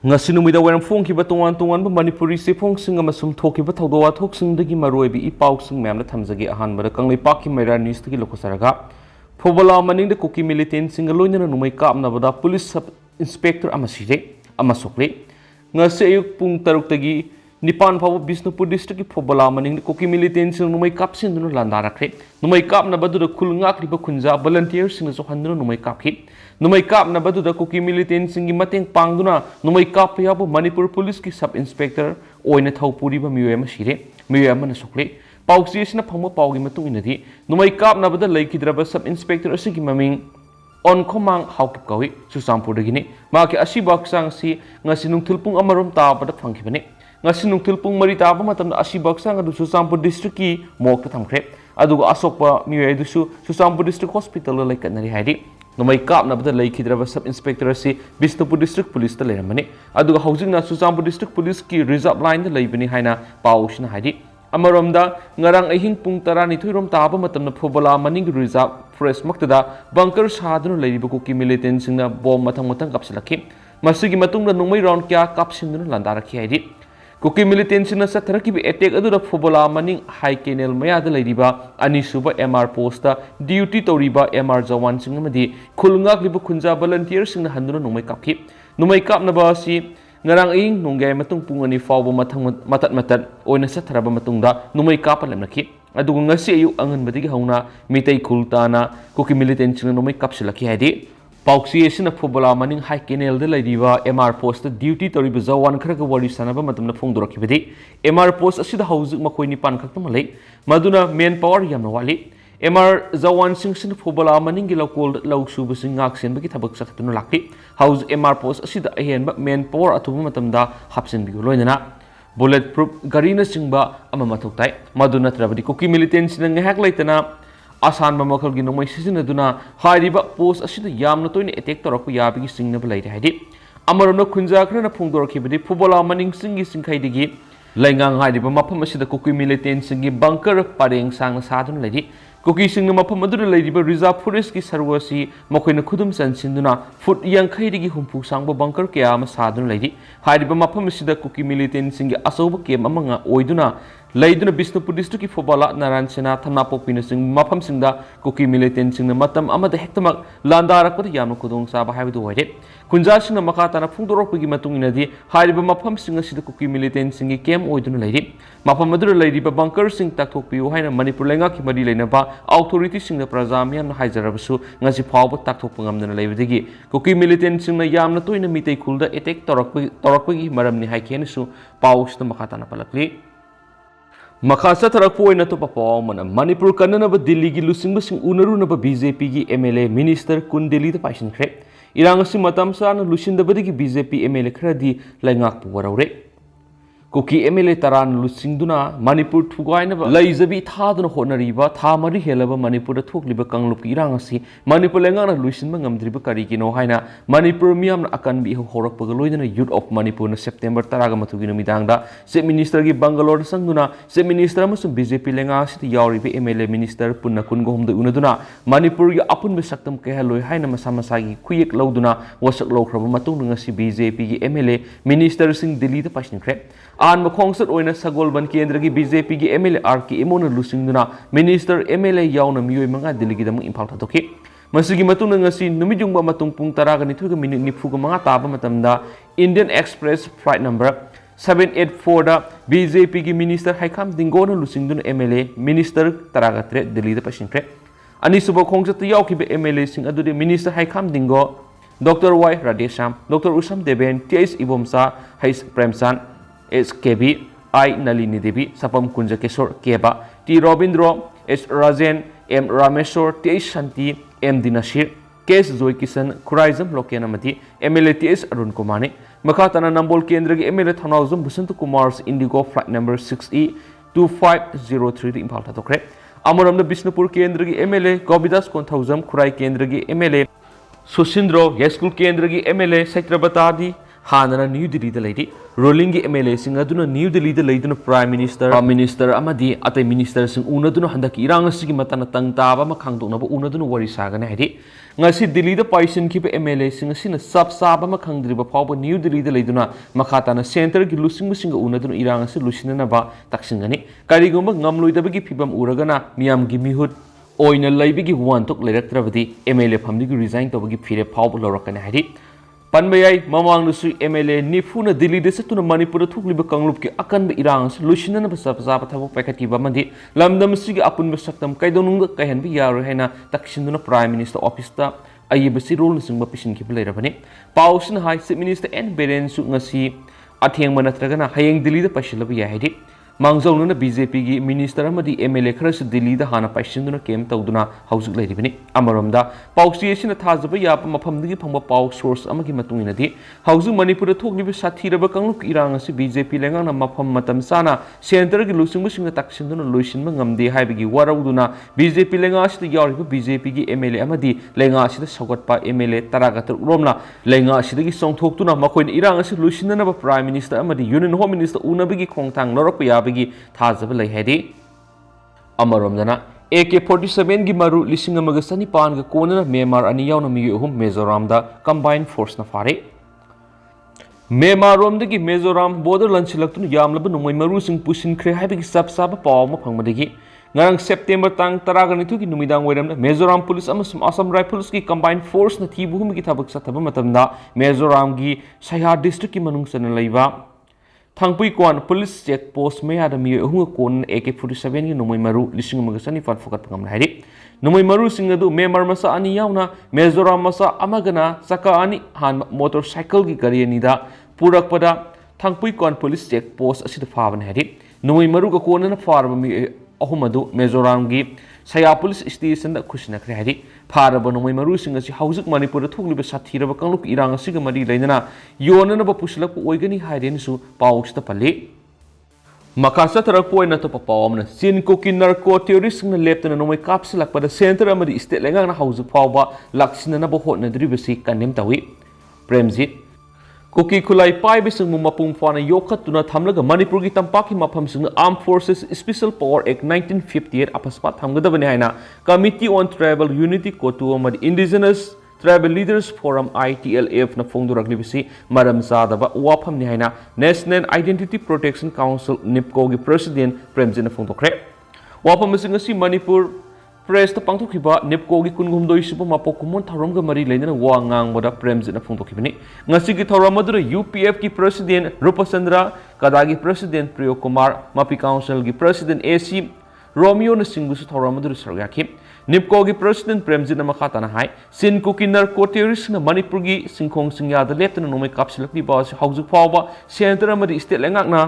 ngasi numida waram phongkiba tongan manipuri se phongsing amasum thokiba thawdo wathok sing dagi maroibi I pau sing memna thamjagi ahanbada kanglei pakki maira news tagi lokosaraga Phobola maning de Kuki Militant sing Loinana Nongmei kapnabada police sub inspector ama Sire ama Sokle ngasi ayuk pung taruk tagi Nipan Pau Bisnupur district Phobola maning de Kuki Militant sing Nongmei kapsin dunu landarakre Nongmei kapnabadu de kulngak riba kunja volunteers sing so handunu Nongmei kapki Nongmei kapnabadu de Kuki Militant sing mateng pangduna Nongmei kap yabu Manipur police ki sub inspector oina thawpuri ba miyoy ama Sire miyoy ama Sokle Pauksi asina phangma paugi matung inadi Nongmei kapnabada leikidraba sub inspector asigi maming on komang hawkip kawi Susampur dagini maki asibak sang si ngasi nungthilpung amarom tabada phangkibani ngasi nungthilpung mari taba matamda asibak sang adu Susampur district ki mokta thamkre aduga asokpa miyoy dusu Susampur district hospital laikanari haidi Nongmei kapnabada leikidraba sub inspector asi Bisnupur district police ta leiramani aduga hawjingna Susampur district police ki reserve line da leibani haina pausina haidi Amaromda ngarang ahing pung tara nithuirom taba matamna Phobola maning reserve forest maktada bunker sadunu leiriba Kuki Militant singna bom mathang kapsilaki masigi matungda Nongmei round kya kapsindunu landarakhi haidi Kuki Militant singna satharakibi attack adura Phobola maning high canal mayada leiriba anisuba MR posta duty toriba MR jawan singna madi khulngak liba khunja volunteer singna handuna Nongmei kapki Nongmei kapnaba si ngarang ing nunggay matung pungani fawbo matat oina satharaba matungda Nongmei kapa lamnaki aduga ngasi ayu angan badigi hauna mitay kultana Kuki Militant singna Nongmei kapsilaki haidi pauksi asina Phobola maning high canal de laidiba MR post duty toriba jawan kharaga wari sanaba matamna phongdorakibadi MR post asida hauzik makoi nipan khaktam lei maduna main power yamna wali MR Zawan Singh Sin Phobola maning gilakol law suba sing ngak sen bagi thabak sakatunu lakti house MR post asida ahen main power atuba matamda hapsen bi loinana bulletproof garina singba ama mathuktai maduna trabadi Kuki Militant sing ngahak laitana asan mamakal gi Nongmei sisinaduna hairiba post asida yamna toine attack torakku yabigi singna balaide haidi amarona khunja khrana phongdorakibadi Phobola maning singi singkhaidigi laingang hairiba mafam asida Kuki Militant singi bunker pareng sang sadun laidi Kuki sing mafam adu leiriba reserve forest ki sarwasi makoina khudum chansinduna foot yankhaidigi humpu sangba bunker kya ama sadun leiri hairiba mafam sida Kuki Militant sing asoba kem amanga oiduna leiduna Bisnupur district ki Phobola naran sena thamna pokpina sing mafam singda Kuki Militant sing matam amada hektamak landarakpada yamna khudong saba haibu waide kunja sing makatana phungdorokpagi matungina hairiba mafam sing sida Kuki Militant sing kem oiduna leiri mafam adu leiriba bunker sing takthokpiu haina Manipur lenga ki mari leinaba authority sing prajam yan haijarabasu ngasi phawba takthokpa ngamdana leibadigi Kuki Militant sing yamna toina mitei khulda attack torakpagi maramni haikenesu pausna makatana palakli Makasa tarakpo na to papaw mana Manipur kanana Delhi gi lusingba sing unaru na BJP gi MLA minister kun Delhi ta paisin khre irang si matam sa na lusinda badigi BJP MLA khradi laingak pu warawre Kuki MLA taran lusingduna Manipur thugaina laizabi thaduna honariba thamari helaba Manipur da thokliba kanglup ki irang asi Manipur lengana lusinba ngamdriba kari kino haina Manipur miyam na akan bi horak pagaloidana youth of Manipur na September taraga matugina midangda se minister gi Bangalore sangduna se minister amasung BJP lenga asi yauriba MLA minister punna kungo humda unaduna Manipur gi apun be saktam kehaloi haina masa gi khuyek lauduna wasak lokraba matung ngasi BJP gi MLA minister sing Delhi ta pashin khre an makhongset oina sagolban kendra gi BJP gi MLA RK imona lusingduna minister MLA yauna miyoi manga Delhi gi damang imphal thatokhi masigi matung ngasi numijungba matung pung taraga nithuga minute nifuga manga taba matamda Indian Express flight number 784 da BJP gi minister haikam dingona lusingduna MLA minister taraga tre Delhi da pashinkre ani suba khongset yaukibe MLA sing adude minister haikam dingo Dr. Y Radesham Dr. Usam Deben TS Ibomsa Hais Premsan SKB I Nalini Devi Sapam Kunja Kesor Keba T Robindro S Rajen M Rameshwar T Shanti M Dinashir Kes Zoy Kisan Kuraizam Lokenamati MLA TS Arun Kumani Makatana Nambol Kendra MLA Thanawzum Busantu Kumar's Indigo flight number 6E 2503 Impal Tatokre Amoram the Bisnupur Kendra MLA Gobidas Konthauzam Kurai Kendra MLA Susindro Yeskul Kendra MLA Sektrabatadi Hanana New Delhi the lady ruling gi MLA sing aduna New Delhi da leiduna Prime Minister Minister amadi atai Minister sing unaduna handaki irang asigi matana tangtaba ma khangdokna ba unaduna wari sagana hadi ngasi Delhi da paisin ki MLA sing asina sab saba ma khangdriba phawba New Delhi da leiduna makhatana center gi lusing sing unaduna irang asi lusinana ba taksingani karigumba ngamloidabagi phibam uragana miyam gi mihut oina laibigi wantok leraktrabadi MLA family gi resign tobagi phire phawba lorakana hadi Panbayai mamang nusu MLA nifuna Delhi de satuna Manipur thukliba kanglup ki akan ba irang lusinana ba sab saba thabok paikhat ki ba mandi lamdam sigi apun ba saktam kaidonung kaihan bi yaro haina takshinduna Prime Minister office ta ayibasi role sing ba pisin ki leirabani pausin hai Chief Minister N Beren su ngasi atheng manatragana hayeng Delhi da pasilaba ya haidi Mangzonuna BJP gi minister amadi MLA kharasu Delhi da hana paisinduna kem tawduna hausuk leiribani amaromda pausi asina thajaba yapa mafamdagi phangba pau source amagi matungina di hausuk Manipur thokliba sathiraba kangluk irang asi BJP lengana mafam matam sana center gi lusingbu singa taksinduna loisinba ngamde haibagi warauduna BJP lenga asida yawriba BJP gi MLA amadi lenga asida sagatpa MLA taragatar uromna lenga asida gi songthoktuna makoin irang asi lusinana ba Prime Minister amadi Union Home Minister unabagi khongthang lorakpa bagi thazaba lai hedi amaromdana AK-47 gi maru lising amaga sanipan ga kona Myanmar ani yauna mi uhum Mizoram da combined force na fare Myanmar rom dagi Mizoram border lanchilaktun yamlaba nungmai maru sing pusin khre haibagi sab saba paw ma phangmadagi ngarang September tang taraganithu gi numidang wairamna Mizoram police amasum Assam Rifles gi combined force na thibuhum gi thabak sathaba matamda Mizoram gi Saiha district ki manung sana laiba Thangpui Kwan police check post me ada mi hunga kon AK-47 gi nomoi maru lising magasani fan fokat pangam hari nomoi maru singadu Myanmar masa ani yauna Mizoram masa amagana saka ani han motorcycle gi gari ani da purak pada Thangpui Kwan police check post asida faban hari nomoi maru ga kon na farba mi ahumadu Mizoram gi Saya police station da khusina khre hari faraba nomoi maru singa si hausuk Manipur da thugliba sathiraba kangluk irang asiga mari leinana yonana ba puslak oigani haiden su pawsta pali Makasa tarak poin na to papawam na sin ko narco terrorist na lepta na nomoi kapsilak pada center amadi state lengang na hausuk pawba laksina na bohot na dribasi kanem tawi Premjit Kuki kulai pai bising mumapung fana yokat tuna thamlaga Manipur gi tampaki mafam sing Armed Forces Special Power Act 1958 apaspat thamgadabani haina Committee on Tribal Unity Kotu amadi Indigenous Tribal Leaders Forum ITLF na phongdurakli bisi maram zadaba wafam ni haina National Identity Protection Council NIPCO gi President Premjit na phongdokre wafam sing asi Manipur Press ta pangthokiba NIPCO gi kungumdoi suba mapokumon tharamga mari leina wangang moda Premjit na phongtokibani ngasi gi tharam adura UPF ki President Rupachandra Kadagi President Priyo Kumar Mapi Council gi President AC Romeo na singbu su tharam adura sargaki NIPCO gi President Premjit na makhata na hai sin kuki narco terrorist na Manipur gi singkhong singya da leptana nomai kapsilak di ba haujuk phawba center amadi state lengak na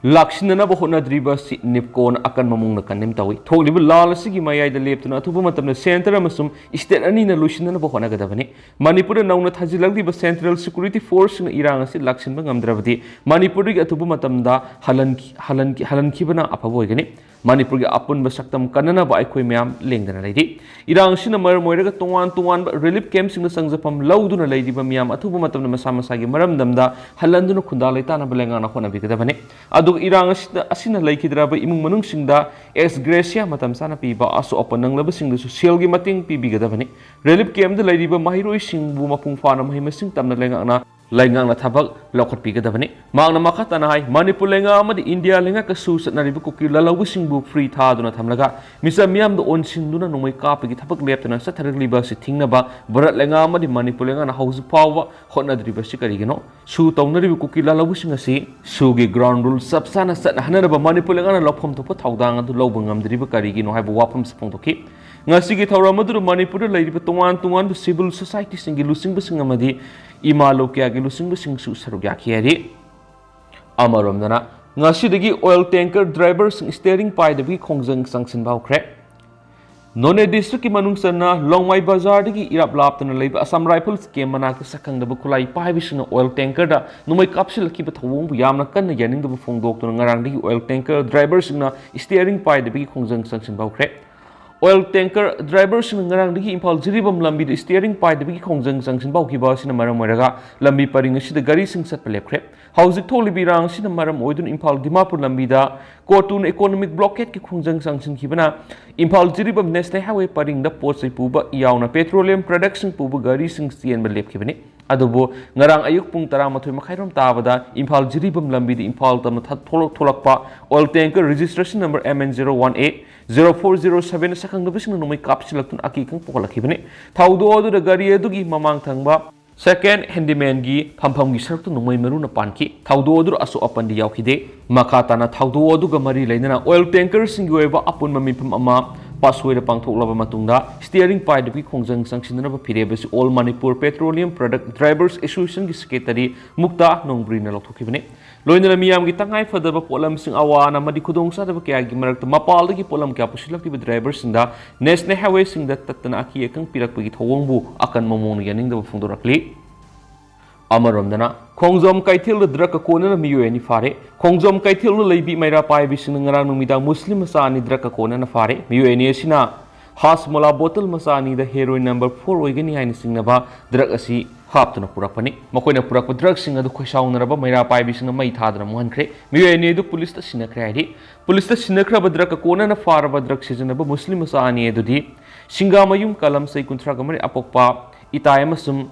Lakshina ba hona driba si NIPCO na akan mamung na kanem tawi thogliba lal sigi mayai da leptuna athuba matamna center amasum state ani na lushina na ba hona gadabani Manipur na nauna thajilak diba Central Security Force na irang asi lakshin ba ngamdrabadi Manipur gi athuba matamda halan khibana apabo igani Manipur gi apun ba saktam kanana ba aikoi myam lengdana leidi irang sina mar moiraga tongan relief camp sing sangjapam lauduna leidiba myam athuba matamna masa masa gi maram damda halanduna khunda leitana belenga na hona bigadabani adu irang asina laikhidraba imung manung singda ex gracia matam sana piba aso opanang laba singdu social gi mating pibigadabani relief camp da leidiba mahiroi singbu mapung fana mahima sing tamna lengang na thabak lokot pigadabani mangna makhatana hai Manipur lenga amadi India lenga ka su satnaribu kuki lalawu singbu free thaduna thamlaga misa miyam do onsinduna nomoi kapagi thabak leptana satharliba si thingnaba barat lenga amadi Manipur lenga na house power hotna driba si karigino su tawnaribu kuki lalawu singasi su gi ground rule sabsana satna hanaraba Manipur lenga na lophom thopa thawdang adu lobangam driba karigino haibu wapam spongtoki ngasi gi thawra maduru Manipur laidiba tongan civil society singi lusing busing amadi imalo kya gi lusing busing su sarugya khiyari amaromdana ngasi dagi oil tanker driver sing steering pai dabi khongjang sangsin bawkhre None district ki manung sana Longmai bazar dagi irap laptana leiba Assam Rifles ke manak sakang da bukulai pai bisna oil tanker da numai kapsil ki bathawong bu yamna kan yaning da bu fongdok to ngarang dagi oil tanker driver sing na steering pai dabi khongjang sangsin bawkhre oil tanker driver sing ngarang digi Imphal jiribam lambi de steering pai de khongjang jangsin bau ki ba sina maram oiraga lambi paring si de gari sing sat lepkhre hauzik tholi birang sina maram oidun Imphal Dimapur lambi da kotun economic blockade ki khongjang jangsin khibana Imphal jiribam national highway paring da pot sai puba yauna petroleum production puba gari sing cien ba lepkhibani adubo ngarang ayuk pung 12 makhairom tabada Imphal jiribam lambi de Imphal tam tholakpa oil tanker registration number MN018 0407 sakang nubising numai kapsilaktun aki kang pokolakibani thaudo odu da gari adugi mamang thangba second handyman gi phampham gi saraktu numai meru na panki thaudo odu asu apan di yaukide makata na thaudo odu ga mari lainana oil tanker sing yoeba apun mamipam ama pasway da pangthoklaba matungda steering pai de khongjang sangsinna ba phirebasi all Manipur petroleum product drivers association gi secretary mukta nongbri na lothokibani loinana miyam gi tangai fadaba polam sing awana madi khudong sa da kya gi marak mapal gi polam kya pusilak ti drivers sing da national highway sing da tatna aki ekang pirak gi thowongbu akan momong yaning da phungdorakli amaramdana khongjom kaithil draka kona na miyo ani fare khongjom kaithil leibi maira pai bising ngarang numida muslim sa ani draka kona na fare miyo ani asina hasmola bottle masani da heroin number 4 oigani hain singnaba drug asi haptuna purakpani makoina purakpa drug sing adu khoisaunaraba maira pai bising mai thadra mohankhre miyo ani du police ta sinakre adi police ta sinakra ba drug kona na faraba drug sejanaba muslim sa ani edudi singa mayum kalam sai kunthra gamari apokpa itai amasum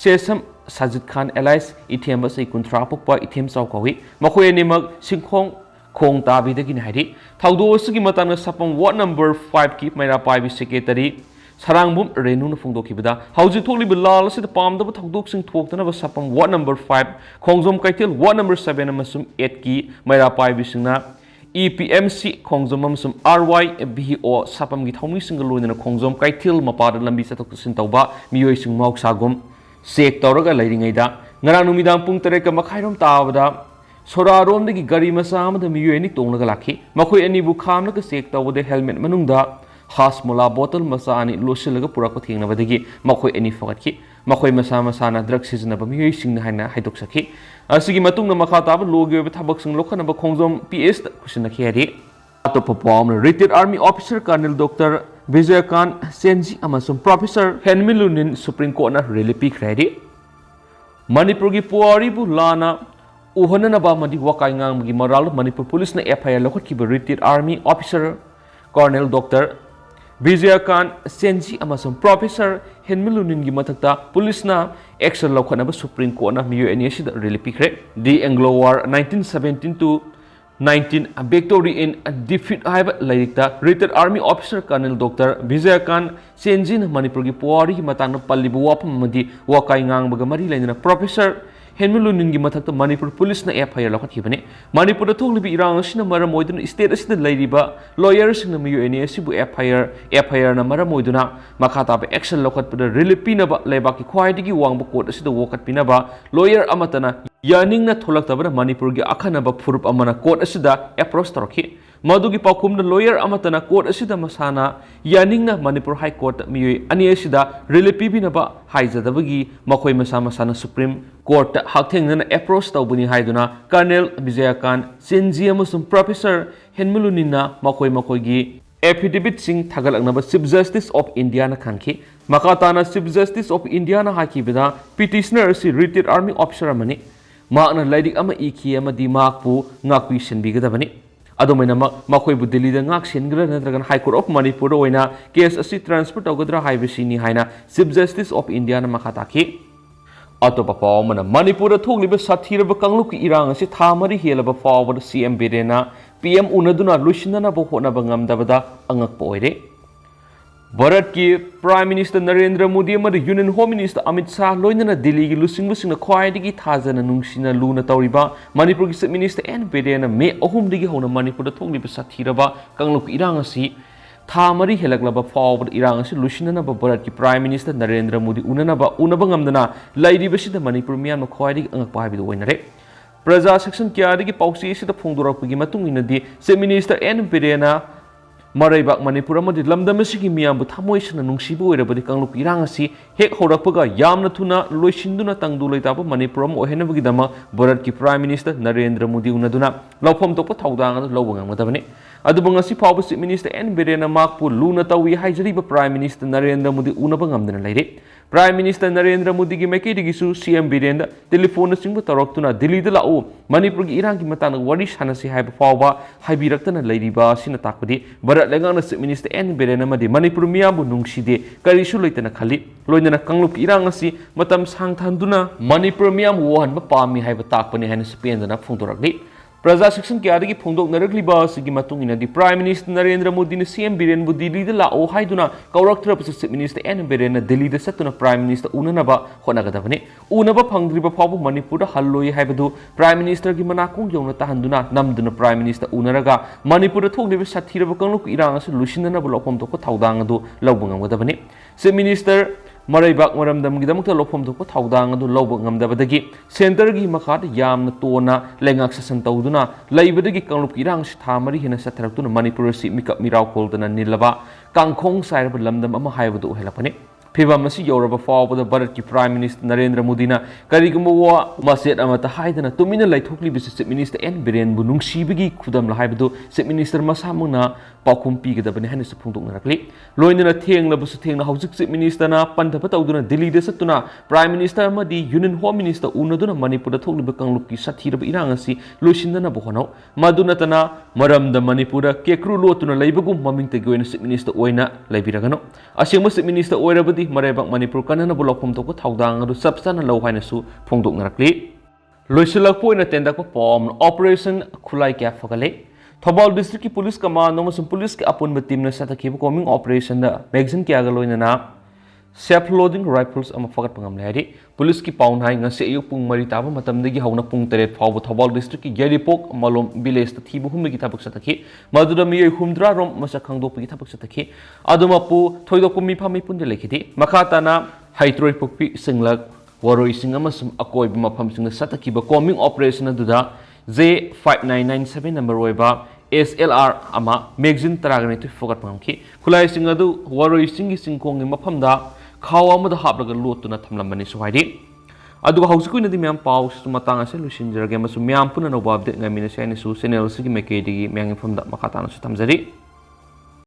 sesam Sajid Khan Allies ithem basai kunthra pokpa ithem chawkawi makhoi animak singkhong khong tabi dagi hairi thaudo sugi matang sapam ward number 5 ki maira pai bi secretary sarangbum renu na phungdoki bida hauji thokli bilal se pamda ba thokdok sing thoktana ba sapam ward number 5 khongjom kaitel ward number 7 amasum 8 ki maira pai bi singna EPMC khongjom amasum RYBO sapam gi thongmi single loina khongjom kaitel mapada lambi satok sin tawba miyoi sing mauk sagum sek tawraga leiringaida ngarang numidang pung 3 ka makhairom tabada sorarom dagi gari masa amada miyoi ni tonglaga lakhi makhoi ani bu khamna ka sek tawde helmet manungda hasmola bottle masa ani losilaga purakpa thengna badagi makhoi ani fakatki makhoi masa masa na drug season ba miyoi singna haina haidok sakhi asigi matungna makha taba logi ba thabak sing lokhana ba khongjom PS kusina kheri ato perform retired army officer colonel Dr. Vijayakan Senji amasum Professor Henmilunin Supreme Court na relipi kredi Manipur gi puari bu lana uhana ba madi wakai ngang gi moral Manipur police na FIR lokot ki retired army officer Colonel Dr. Vijayakan Senji amasum Professor Henmilunin gi matakta police na action lokona ba Supreme Court na miyo NSC da relipi kre the Anglo War 1917 to 19 victory in defeat haiba lairikta retired army officer colonel Dr. Vijayakan Senjin Manipur gi puari gi matang pallibu wapam madi wakai ngang baga mari lainana Professor Henmilunin gi mathakta Manipur police na FIR lokhat hibane Manipur da thoklibi irang asina maram moidun state asida lairiba lawyer sing na miyo NSC bu FIR na maram moiduna makhata ba action lokhat pada relipi na ba laiba ki khwai digi wangba court asida wokat pinaba lawyer amatana yaning na tholak tabara Manipur gi akhana ba furup amana court asida approach tarokhi madugi pakum na lawyer amatana court asida masana yaning na Manipur high court miyoi ani asida relipi binaba haijadabagi makhoi masa masana supreme court haktheng na approach tawbuni haiduna colonel Vijayakan Senji amasum professor Henmilunina makhoi gi affidavit sing thagalaknaba chief justice of India na khangki makatana chief justice of India na hakibida petitioner si retired army officer amani makna laidik ama iki ama di makpu ngakpi senbigadabani adomaina makhoi bu Delhi da ngak sengra natragan high court of Manipur oina case asi transfer tawgadra haibasini haina chief justice of India na makataki atopa pawmana Manipur thogliba sathiraba kangluk irang asi thamari helaba fawbad CM Birena PM unaduna lusinana bo hona bangam dabada angakpa oire Bharat ki Prime Minister Narendra Modi amad Union Home Minister Amit Shah loinana Delhi gi lusingbusinga khwaidigi thajana nungsina luna tawriba Manipur gi Chief Minister N Birena me ahum digi hona Manipur da thogliba sathiraba kangluk irang asi thamari helaklaba fawbad irang asi lusinana ba Bharat ki Prime Minister Narendra Modi unaba ngamdana lairibasida Manipur miyan khwaidigi angakpa habidu oinare Praja section kyadigi pausi sida phongdorakpagi matungina di Chief Minister N Birena Maraibak Manipur amadi lamdamasigi miyambu thamoisana nungsibu oirabadi kangluk irang asi hek horakpaga yamna thuna loisinduna tangdu leitaba Manipur am ohenabagidama Bharat ki Prime Minister Narendra Modi unaduna lawpham tokpa thaudang adu lawbangang madabani ꯑꯗꯨꯕꯨ ꯉꯁꯤ ꯐꯥꯎꯕ chief minister N ꯕꯤꯔꯦꯟꯅ ꯃꯍꯥꯛꯄꯨ ꯂꯨꯅ ꯇꯧꯏ ꯍꯥꯏꯖꯔꯤꯕ prime minister Narendra Modi ꯎꯅꯕ ꯉꯝꯗꯅ ꯂꯩꯔꯦ prime minister Narendra ꯃꯣꯗꯤꯒꯤ ꯃꯥꯏꯀꯩꯗꯒꯤꯁꯨ ꯁꯤएम ꯕꯤꯔꯦꯟꯗ ꯇꯦꯂꯤꯐꯣꯟꯅꯆꯤꯡꯕ ꯇꯧꯔꯛꯇꯨꯅ ꯗꯤꯜꯂꯤꯗ ꯂꯥꯛꯎ ꯃꯅꯤꯄꯨꯔꯒꯤ ꯏꯔꯥꯡꯒꯤ ꯃꯇꯥꯡꯗ ꯋꯥꯔꯤ ꯁꯥꯟꯅꯁꯤ ꯍꯥꯏꯕ ꯐꯥꯎꯕ ꯍꯥꯏꯕꯤꯔꯛꯇꯅ ꯂꯩꯔꯤꯕ ꯑꯁꯤꯅ ꯇꯥꯛꯄꯗꯤ ꯚꯥꯔꯠ ꯂꯩꯉꯥꯛꯅ ꯆꯤꯞ ꯃꯤꯅꯤꯁꯇꯔ ꯑꯦꯟ ꯕꯤꯔꯦꯟ ꯑꯃꯗꯤ ꯃꯅꯤꯄꯨꯔ ꯃꯤꯌꯥꯝꯕꯨ ꯅꯨꯡꯁꯤꯗꯦ ꯀꯔꯤꯁꯨ ꯂꯩꯇꯅ ꯈꯜꯂꯤ ꯂꯣꯏꯅꯅ ꯀꯥꯡꯂꯨꯞꯀꯤ ꯏꯔꯥꯡ ꯑꯁꯤ ꯃꯇꯝ ꯁꯥꯡꯊꯍꯟꯗꯨꯅ ꯃꯅꯤꯄꯨꯔ ꯃꯤꯌꯥꯝꯕꯨ ꯋꯥꯍꯟꯕ ꯄꯥꯝꯃꯤ ꯍꯥꯏꯕ ꯇꯥꯛꯄꯅꯤ ꯍꯥꯏꯅ ꯄꯦꯟꯗꯅ ꯐꯣꯡꯗꯣꯔꯛꯂꯤ प्रजा सेक्शन क्यादगी फोंदोकनरक्लिबा असिगी मतुंगिनदि प्राइम मिनिस्टर नरेंद्र मोदी ने सीएम बीरेन दिल्ली लाओ हाइदुना कौरक्त्रबसु chief minister N Biren Delhi चतुना प्राइम मिनिस्टर उननबा होनगदबने उनबा फंग्रिबा फावबु मणिपुर हल्लोय हाइबदु प्राइम मिनिस्टर की मनाकों यौना तहंदुना नमदुना प्राइम मिनिस्टर उनरगा मणिपुर थोंग्लिबा साथीरबा कंगलुक इरांग असु लुसिननबा लौफम थोको थौदांग अदु लौबा ngamगदबने चीफ मिनिस्टर मरैबाक मरमदमगिदमक लौफम थोको थौदांग अदु लौबा ngamदबदगी सेंटर की मखाद यामना तोना लेंगाक ससन तौदुना लैबदगी कंगलुक इरांग था मरी हेना सथरक्तुना मणिपुर सि मिकप मिराव कोलदना निलबा कांखोंग साइरब लमदम अमा हाइबदु हेलपने फिवम असी यौरब फावबद भारत की प्राइम मिनिस्टर नरेंद्र मोदी करीगुम्बा वा मसेट अमता हाइदना तुमिना लैथोक्लिबिस चीफ मिनिस्टर एन बीरेनबु नुंगसीबगी खुदम हाइबदु चीफ मिनिस्टर मसामुना पाखुम पीगदबने हैनसु फोंदोकनरक्ली लोइनना थेंगलबसु थेंगना हौजिक चीफ मिनिस्टरना पंथब तौदुना दिल्लीद सत्तुना प्राइम मिनिस्टर अमदी यूनियन होम मिनिस्टर उनदुना मणिपुर थोक्लिबा कंगलुपकी साथीरब इरांग असि लोइसिनदना बहोनौ मदुनतना मरमद मणिपुर केक्रू लोतुना लैबगुम ममिंगतगी ओइना चीफ मिनिस्टर ओइना लैबिरगनो असेंबा चीफ मिनिस्टर ओइरबदि मरैबाक मणिपुर कननबु लौफम थोको थौदांग अदु सबसाना लौ हाइनसु फोंदोकनरक्ली लोइसिलकपो ओइना तेंदकपा पॉम ऑपरेशन खुलाई क्या फगले थौबाल डिस्ट्रिक्ट की पुलिस कमांड अमसुंग पुलिस के अपुनब टीम ने सतखिब कॉमिंग ऑपरेशन दा मैगजीन क्या लोइनना सेफ लोडिंग राइफल्स अमा फगत पंगमले हाइदि पुलिस की pound high ngase ayuk pung mari taba matamdagi hauna pung 3 फाव थौबाल डिस्ट्रिक्ट की गेरिपोक मलोम विलेज ता थीबु हुमगी थबक सतखि मदुदा मिय हुमद्रा रोम मसा खंगदोपगी थबक सतखि अदुमापु थोइदोपु मिफा मिपुंदे लेखिदि मखाताना हाइट्रोइ पुक्पि सिंगलक वरोइ सिंग अमसुम अकोइब मफम सिंग सतखिब कॉमिंग ऑपरेशन अदुदा J5997 नंबर ओइबा SLR अमा मैगजीन तरागने तो फोकट पंगखि खुलाई सिंग अदु वरोइ सिंगी सिंगकोंगे मफमदा खाव अमदा हापलगा लोतुना थमलंबनि सुहाइदि अदुगा हौसिकुइनदि म्याम पाउ सुमतांग असे लुसिनजरगे मसु म्याम पुना नोबा अपडेट ngamiना साइनसु चैनल सिगी मेकेदिगी म्यांग फमदा मखातानसु थमजरि